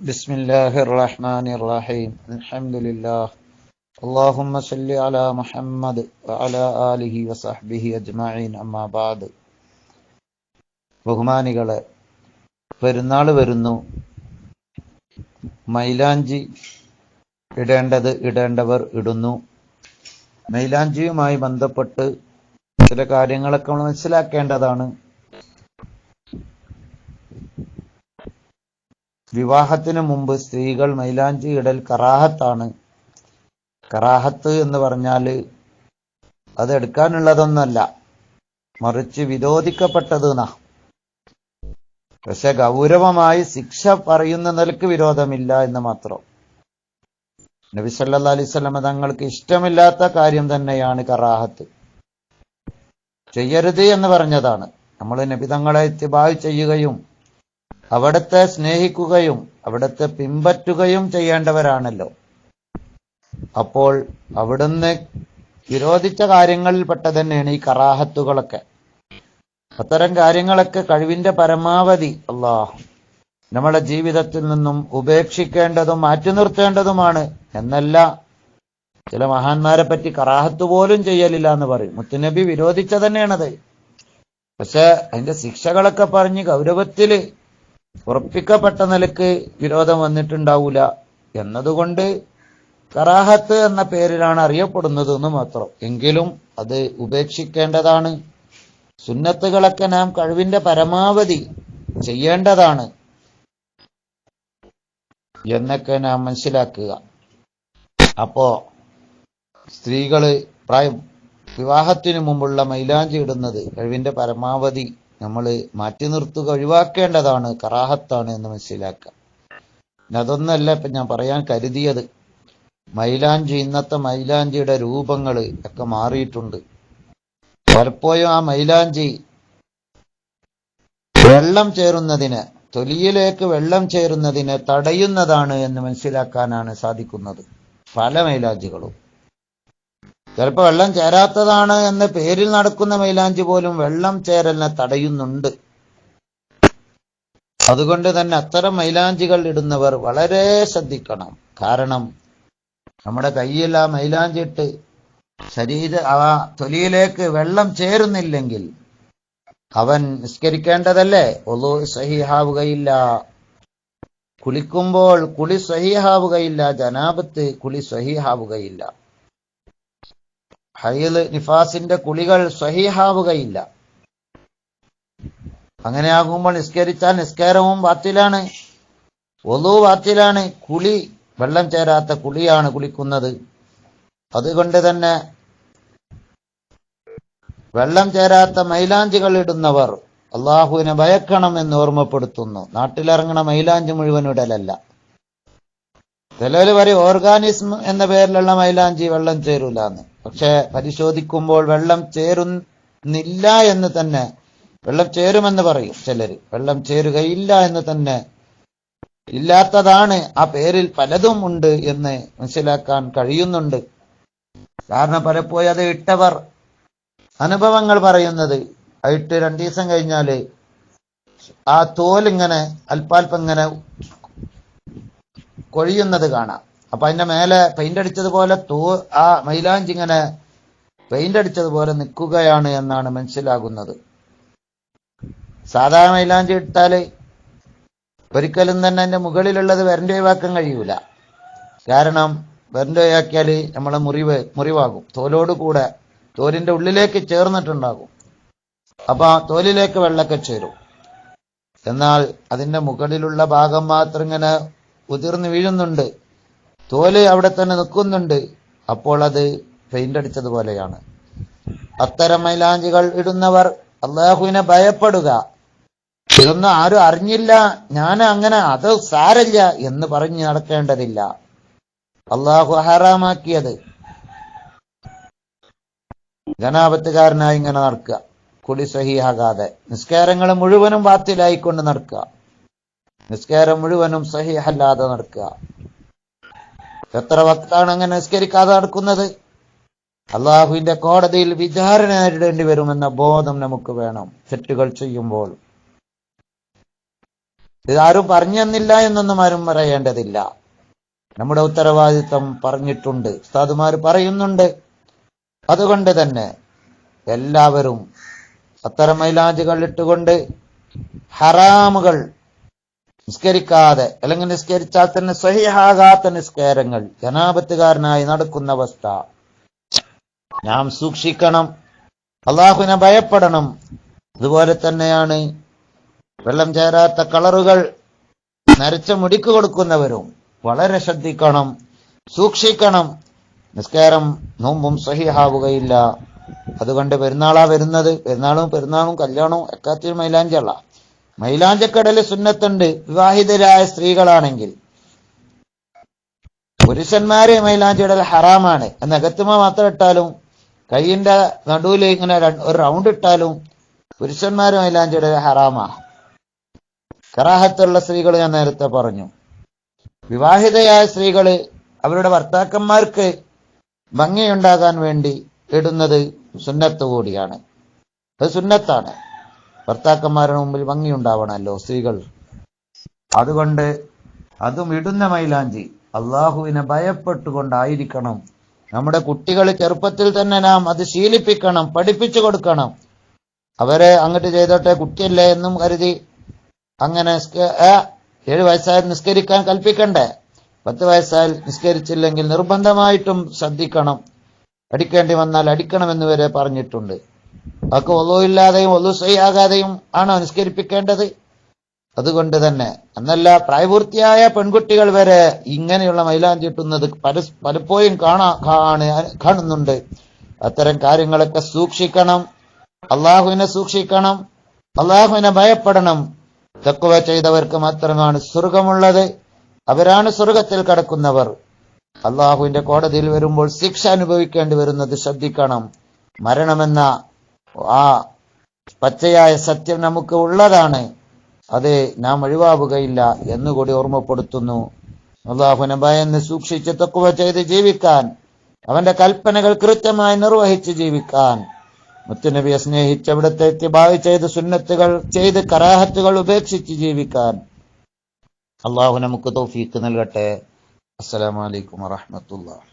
ബിസ്മില്ലാഹിർ റഹ്മാനിർ റഹീം. അൽഹംദുലില്ലാഹ്. അല്ലാഹുമ്മ സ്വല്ലി അലാ മുഹമ്മദ് വഅലാ ആലിഹി വസഹ്ബിഹി അജ്മഈൻ. അമ്മാ ബഅദ്. ബഹുമാനികളെ, പെരുന്നാൾ വരുന്നു. മൈലാഞ്ചി ഇടേണ്ടവർ ഇടുന്നു. മൈലാഞ്ചിയുമായി ബന്ധപ്പെട്ട് ചില കാര്യങ്ങളൊക്കെ നമ്മൾ മനസ്സിലാക്കേണ്ടതാണ്. വിവാഹത്തിന് മുമ്പ് സ്ത്രീകൾ മൈലാഞ്ചി ഇടൽ കറാഹത്താണ്. കറാഹത്ത് എന്ന് പറഞ്ഞാൽ അത് എടുക്കാനുള്ളതൊന്നല്ല, മറിച്ച് വിരോധിക്കപ്പെട്ടത് എന്നാ. പക്ഷെ ഗൗരവമായി ശിക്ഷ പറയുന്ന നിലക്ക് വിരോധമില്ല എന്ന് മാത്രം. നബി സല്ലല്ലാഹു അലൈഹി വസല്ലം തങ്ങൾക്ക് ഇഷ്ടമില്ലാത്ത കാര്യം തന്നെയാണ് കറാഹത്ത്. ചെയ്യരുത് എന്ന് പറഞ്ഞതാണ്. നമ്മൾ നബി തങ്ങളെ ഇത്തിബാ ചെയ്യുകയും അവിടത്തെ സ്നേഹിക്കുകയും അവിടത്തെ പിൻപറ്റുകയും ചെയ്യേണ്ടവരാണല്ലോ. അപ്പോൾ അവിടുന്ന് വിരോധിച്ച കാര്യങ്ങളിൽപ്പെട്ട തന്നെയാണ് ഈ കറാഹത്തുകളൊക്കെ. അത്തരം കാര്യങ്ങളൊക്കെ കഴിവിന്റെ പരമാവധി നമ്മുടെ ജീവിതത്തിൽ നിന്നും ഉപേക്ഷിക്കേണ്ടതും മാറ്റി നിർത്തേണ്ടതുമാണ് എന്നല്ല. ചില മഹാന്മാരെ പറ്റി കറാഹത്ത് പോലും ചെയ്യലില്ല എന്ന് പറയും. മുത്തുനബി വിരോധിച്ച തന്നെയാണത്. പക്ഷെ അതിന്റെ ശിക്ഷകളൊക്കെ പറഞ്ഞ് ഗൗരവത്തില് ഉറപ്പിക്കപ്പെട്ട നിലക്ക് വിരോധം വന്നിട്ടുണ്ടാവൂല എന്നതുകൊണ്ട് കറാഹത്ത് എന്ന പേരിലാണ് അറിയപ്പെടുന്നത് എന്ന് മാത്രം. എങ്കിലും അത് ഉപേക്ഷിക്കേണ്ടതാണ്. സുന്നത്തുകളൊക്കെ നാം കഴിവിന്റെ പരമാവധി ചെയ്യേണ്ടതാണ് എന്നൊക്കെ നാം മനസ്സിലാക്കുക. അപ്പോ സ്ത്രീകള് വിവാഹത്തിനു മുമ്പുള്ള മൈലാഞ്ചി ഇടുന്നത് കഴിവിന്റെ പരമാവധി നമ്മൾ മാറ്റി നിർത്തുക, ഒഴിവാക്കേണ്ടതാണ്, കറാഹത്താണ് എന്ന് മനസ്സിലാക്കുക. അതൊന്നല്ല ഇപ്പൊ ഞാൻ പറയാൻ കരുതിയത്. മൈലാഞ്ചി, ഇന്നത്തെ മൈലാഞ്ചിയുടെ രൂപങ്ങൾ ഒക്കെ മാറിയിട്ടുണ്ട്. പലപ്പോഴും ആ മൈലാഞ്ചി വെള്ളം ചേരുന്നതിന്, തൊലിയിലേക്ക് വെള്ളം ചേരുന്നതിന് തടയുന്നതാണ് എന്ന് മനസ്സിലാക്കാനാണ് സാധിക്കുന്നത്. പല മൈലാഞ്ചികളും ചിലപ്പോൾ വെള്ളം ചേരാത്തതാണ് എന്ന പേരിൽ നടക്കുന്ന മൈലാഞ്ചി പോലും വെള്ളം ചേരലിനെ തടയുന്നുണ്ട്. അതുകൊണ്ട് തന്നെ അത്തരം മൈലാഞ്ചികൾ ഇടുന്നവർ വളരെ ശ്രദ്ധിക്കണം. കാരണം നമ്മുടെ കയ്യിൽ ആ മൈലാഞ്ചി ഇട്ട് ആ തൊലിയിലേക്ക് വെള്ളം ചേരുന്നില്ലെങ്കിൽ അവൻ നിസ്കരിക്കേണ്ടതല്ലേ? ഒളു സഹീഹാവുകയില്ല, കുളിക്കുമ്പോൾ കുളി സഹീഹാവുകയില്ല, ജനാബത്ത് കുളി സഹീഹാവുകയില്ല, ഹൈദ് നിഫാസിന്റെ കുളികൾ സഹീഹാവുകയില്ല. അങ്ങനെയാകുമ്പോൾ നിസ്കരിച്ചാൽ നിസ്കാരവും ബാത്തിലാണ്, ഒളു ബാത്തിലാണ്. കുളി വെള്ളം ചേരാത്ത കുളിയാണ് കുളിക്കുന്നത്. അതുകൊണ്ട് തന്നെ വെള്ളം ചേരാത്ത മൈലാഞ്ചികൾ ഇടുന്നവർ അള്ളാഹുവിനെ ഭയക്കണം എന്ന് ഓർമ്മപ്പെടുത്തുന്നു. നാട്ടിലിറങ്ങണ മൈലാഞ്ചി മുഴുവൻ ഇടലല്ല. ചിലര് പറയും ഓർഗാനിസം എന്ന പേരിലുള്ള മൈലാഞ്ചി വെള്ളം ചേരൂലെന്ന്. പക്ഷെ പരിശോധിക്കുമ്പോൾ വെള്ളം ചേരുന്നില്ല എന്ന് തന്നെ, വെള്ളം ചേരുമെന്ന് പറയും ചിലര്, വെള്ളം ചേരുകയില്ല എന്ന് തന്നെ, ഇല്ലാത്തതാണ്. ആ പേരിൽ പലതും ഉണ്ട് എന്ന് മനസ്സിലാക്കാൻ കഴിയുന്നുണ്ട്. കാരണം പലപ്പോഴും അത് ഇട്ടവർ അനുഭവങ്ങൾ പറയുന്നത്, ഇട്ട് 2 ദിവസം കഴിഞ്ഞാല് ആ തോലിങ്ങനെ അല്പാൽപ്പം ഇങ്ങനെ കൊഴിയുന്നത് കാണാം. അപ്പൊ അതിന്റെ മേലെ പെയിന്റ് അടിച്ചതുപോലെ ആ മൈലാഞ്ചി ഇങ്ങനെ പെയിന്റ് അടിച്ചതുപോലെ നിൽക്കുകയാണ് എന്നാണ് മനസ്സിലാകുന്നത്. സാധാരണ മൈലാഞ്ചി ഇട്ടാല് ഒരിക്കലും തന്നെ അതിന്റെ മുകളിലുള്ളത് വരണ്ട ഒഴിവാക്കാൻ കഴിയൂല. കാരണം വരണ്ട ഒഴിവാക്കിയാല് നമ്മളെ മുറിവാകും. തോലോട് കൂടെ തോലിന്റെ ഉള്ളിലേക്ക് ചേർന്നിട്ടുണ്ടാകും. അപ്പൊ ആ തോലിലേക്ക് വെള്ളമൊക്കെ ചേരും. എന്നാൽ അതിന്റെ മുകളിലുള്ള ഭാഗം മാത്രം ഇങ്ങനെ ഉതിർന്നു വീഴുന്നുണ്ട്, തോല് അവിടെ തന്നെ നിൽക്കുന്നുണ്ട്. അപ്പോൾ അത് പെയിന്റ് അടിച്ചതുപോലെയാണ്. അത്തരം മൈലാഞ്ചികൾ ഇടുന്നവർ അള്ളാഹുവിനെ ഭയപ്പെടുക. ഇതൊന്നും ആരും അറിഞ്ഞില്ല, ഞാൻ അങ്ങനെ, അത് സാരല്ല എന്ന് പറഞ്ഞ് നടക്കേണ്ടതില്ല. അള്ളാഹു ഹറാമാക്കിയത് ജനാപത്തുകാരനായി ഇങ്ങനെ നടക്കുക, കുളി സഹീഹാകാതെ, നിസ്കാരങ്ങൾ മുഴുവനും ബാത്തിലായിക്കൊണ്ട് നടക്കുക, നിസ്കാരം മുഴുവനും സഹീഹല്ലാതെ നടക്കുക. എത്ര വക്താണ് അങ്ങനെ നിസ്കരിക്കാതെ നടക്കുന്നത്? അള്ളാഹുവിന്റെ കോടതിയിൽ വിചാരണ നേരിടേണ്ടി വരുമെന്ന ബോധം നമുക്ക് വേണം തെറ്റുകൾ ചെയ്യുമ്പോൾ. ഇതാരും പറഞ്ഞു തന്നില്ല എന്നൊന്നും ആരും പറയേണ്ടതില്ല. നമ്മുടെ ഉത്തരവാദിത്വം പറഞ്ഞിട്ടുണ്ട്, ഉസ്താദുമാർ പറയുന്നുണ്ട്. അതുകൊണ്ട് തന്നെ എല്ലാവരും അത്തരം മൈലാഞ്ചികൾ ഇട്ടുകൊണ്ട് ഹറാമുകൾ നിസ്കരിക്കാതെ, അല്ലെങ്കിൽ നിസ്കരിച്ചാൽ തന്നെ സ്വഹീഹാകാത്ത നിസ്കാരങ്ങൾ ജനാപത്തുകാരനായി നടക്കുന്ന അവസ്ഥ നാം സൂക്ഷിക്കണം. അള്ളാഹുവിനെ ഭയപ്പെടണം. അതുപോലെ തന്നെയാണ് വെള്ളം ചേരാത്ത കളറുകൾ നരച്ച മുടിക്ക് കൊടുക്കുന്നവരും വളരെ ശ്രദ്ധിക്കണം, സൂക്ഷിക്കണം. നിസ്കാരം നോമ്പും സഹിഹാവുകയില്ല. അതുകൊണ്ട് പെരുന്നാളാ വരുന്നത്, പെരുന്നാളും കല്യാണവും എക്കാത്തിനും മൈലാഞ്ചല്ല. മൈലാഞ്ചക്കടല് സുന്നത്തുണ്ട് വിവാഹിതരായ സ്ത്രീകളാണെങ്കിൽ. പുരുഷന്മാരെ മൈലാഞ്ചിടൽ ഹറാമാണ്. നഖത്തുമ മാത്രം ഇട്ടാലും കൈയിന്റെ നടുവിൽ ഇങ്ങനെ ഒരു റൗണ്ട് ഇട്ടാലും പുരുഷന്മാര് മൈലാഞ്ചിടൽ ഹറാമാ. കറാഹത്തുള്ള സ്ത്രീകൾ ഞാൻ നേരത്തെ പറഞ്ഞു. വിവാഹിതയായ സ്ത്രീകള് അവരുടെ ഭർത്താക്കന്മാർക്ക് ഭംഗിയുണ്ടാകാൻ വേണ്ടി ഇടുന്നത് സുന്നത്ത് കൂടിയാണ്. അത് സുന്നത്താണ്. ഭർത്താക്കന്മാരുടെ മുമ്പിൽ ഭംഗിയുണ്ടാവണമല്ലോ സ്ത്രീകൾ. അതുകൊണ്ട് അതും ഇടുന്ന മൈലാഞ്ചി അള്ളാഹുവിനെ ഭയപ്പെട്ടുകൊണ്ടായിരിക്കണം. നമ്മുടെ കുട്ടികൾ ചെറുപ്പത്തിൽ തന്നെ നാം അത് ശീലിപ്പിക്കണം, പഠിപ്പിച്ചു കൊടുക്കണം. അവരെ അങ്ങോട്ട് ചെയ്തോട്ടെ, കുട്ടിയല്ലേ എന്നും കരുതി അങ്ങനെ 7 വയസ്സായാൽ നിസ്കരിക്കാൻ കൽപ്പിക്കണ്ടേ? 10 വയസ്സായാൽ നിസ്കരിച്ചില്ലെങ്കിൽ നിർബന്ധമായിട്ടും ശ്രദ്ധിക്കണം. അടിക്കേണ്ടി വന്നാൽ അടിക്കണമെന്ന് വരെ പറഞ്ഞിട്ടുണ്ട്. അതൊക്കെ ഒളുവില്ലാതെയും ഒളു സഹിയാകാതെയും ആണോ നിസ്കരിപ്പിക്കേണ്ടത്? അതുകൊണ്ട് തന്നെ എന്നല്ല, പ്രായപൂർത്തിയായ പെൺകുട്ടികൾ വരെ ഇങ്ങനെയുള്ള മൈലാഞ്ചി ഇട്ടുന്നത് പലപ്പോഴും കാണുന്നുണ്ട്. അത്തരം കാര്യങ്ങളൊക്കെ സൂക്ഷിക്കണം. അള്ളാഹുവിനെ സൂക്ഷിക്കണം, അള്ളാഹുവിനെ ഭയപ്പെടണം. തഖ്വ ചെയ്തവർക്ക് മാത്രമാണ് സ്വർഗമുള്ളത്. അവരാണ് സ്വർഗത്തിൽ കടക്കുന്നവർ. അള്ളാഹുവിന്റെ കോടതിയിൽ വരുമ്പോൾ ശിക്ഷ അനുഭവിക്കേണ്ടി വരുന്നത് ശ്രദ്ധിക്കണം. മരണമെന്ന ആ പച്ചയായ സത്യം നമുക്ക് ഉള്ളതാണ്. അത് നാം ഒഴിവാവുകയില്ല എന്നുകൂടി ഓർമ്മപ്പെടുത്തുന്നു. അള്ളാഹുവിനെ ഭയന്ന് സൂക്ഷിച്ച് തഖ്വ ചെയ്ത് ജീവിക്കാൻ, അവന്റെ കൽപ്പനകൾ കൃത്യമായി നിർവഹിച്ച് ജീവിക്കാൻ, മുത്തുനബിയെ സ്നേഹിച്ച് അവിടുത്തെ ഇത്തിബാഅ് ചെയ്ത് സുന്നത്തുകൾ ചെയ്ത് കറാഹത്തുകൾ ഉപേക്ഷിച്ച് ജീവിക്കാൻ അള്ളാഹു നമുക്ക് തൗഫീഖ് നൽകട്ടെ. അസ്സലാമു അലൈക്കും വറഹ്മത്തുള്ളാഹി.